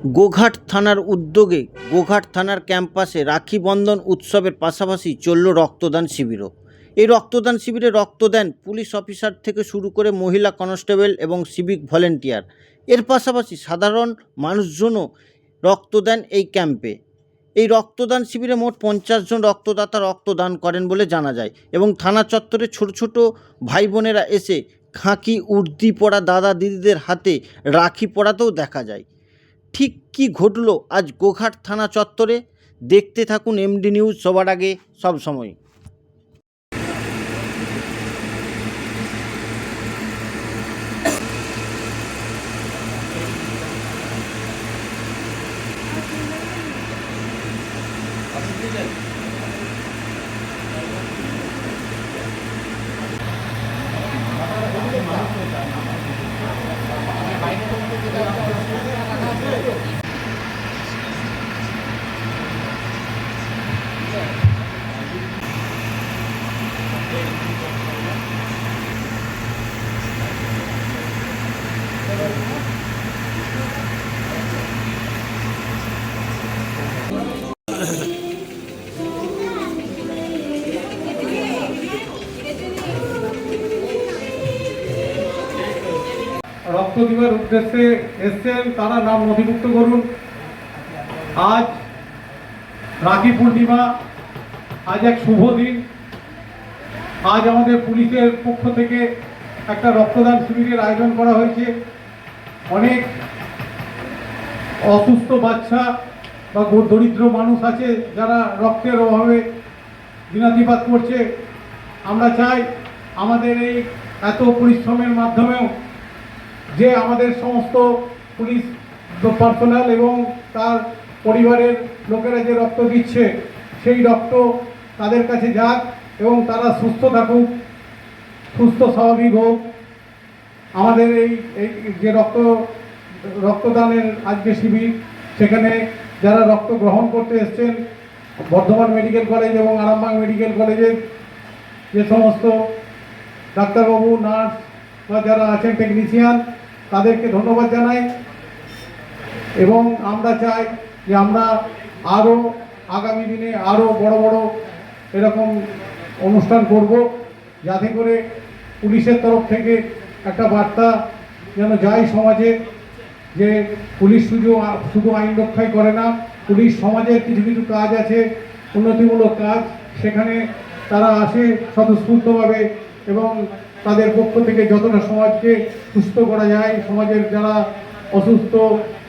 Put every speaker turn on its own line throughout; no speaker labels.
গোঘাট থানার উদ্যোগে গোঘাট থানার ক্যাম্পাসে রাখি বন্ধন উৎসবের পাশাপাশি চলল রক্তদান শিবিরও। এই রক্তদান শিবিরে রক্ত দেন পুলিশ অফিসার থেকে শুরু করে মহিলা কনস্টেবল এবং সিভিক ভলেন্টিয়ার। এর পাশাপাশি সাধারণ মানুষজনও রক্ত দেন এই ক্যাম্পে। এই রক্তদান শিবিরে মোট 50 জন রক্তদাতা রক্তদান করেন বলে জানা যায় এবং থানা চত্বরে ছোট ছোট ভাই বোনেরা এসে খাঁকি উর্দি পরা দাদা দিদিদের হাতে রাখি পরাতেও দেখা যায়। ঠিক কী ঘটল আজ গোঘাট থানা চত্বরে, দেখতে থাকুন এমডি নিউজ সবার আগে সব সময়।
রক্ত দিবার উদ্দেশ্যে এসছেন তারা নাম নথিভুক্ত করুন। আজ রাখি পূর্ণিমা, আজ এক শুভ দিন। আজ আমাদের পুলিশের পক্ষ থেকে একটা রক্তদান শিবিরের আয়োজন করা হয়েছে। অনেক অসুস্থ বাচ্চা বা দরিদ্র মানুষ আছে যারা রক্তের অভাবে দিনাতিপাত করছে। আমরা চাই আমাদের এই এত পরিশ্রমের মাধ্যমেও যে আমাদের সমস্ত পুলিশ পার্সোনাল এবং তার পরিবারের লোকেরা যে রক্ত দিচ্ছে সেই রক্ত তাদের কাছে যাক এবং তারা সুস্থ থাকুক, সুস্থ স্বাভাবিক হোক। আমাদের এই যে রক্তদানের আজকে শিবির, সেখানে যারা রক্ত গ্রহণ করতে এসছেন বর্ধমান মেডিকেল কলেজ এবং আরামবাগ মেডিকেল কলেজের যে সমস্ত ডাক্তারবাবু, নার্স বা যারা আছেন টেকনিশিয়ান, তাদেরকে ধন্যবাদ জানাই। এবং আমরা চাই যে আমরা আরও আগামী দিনে আরও বড় বড় এরকম অনুষ্ঠান করব, যাতে করে পুলিশের তরফ থেকে একটা বার্তা যেন যায় সমাজে, যে পুলিশ শুধু আইন রক্ষাই করে না, পুলিশ সমাজের কিছু কিছু কাজ আছে, উন্নতিমূলক কাজ, সেখানে তারা আসে স্বতঃস্ফূর্তভাবে এবং তাদের পক্ষ থেকে যতটা সমাজকে সুস্থ করা যায়, সমাজের যারা অসুস্থ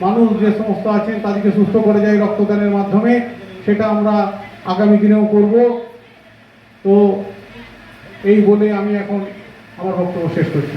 মানুষ যে সমস্ত আছেন তাদেরকে সুস্থ করা যায় রক্তদানের মাধ্যমে, সেটা আমরা আগামী দিনেও করব। তো এই বলে আমি এখন আমার বক্তব্য শেষ করছি।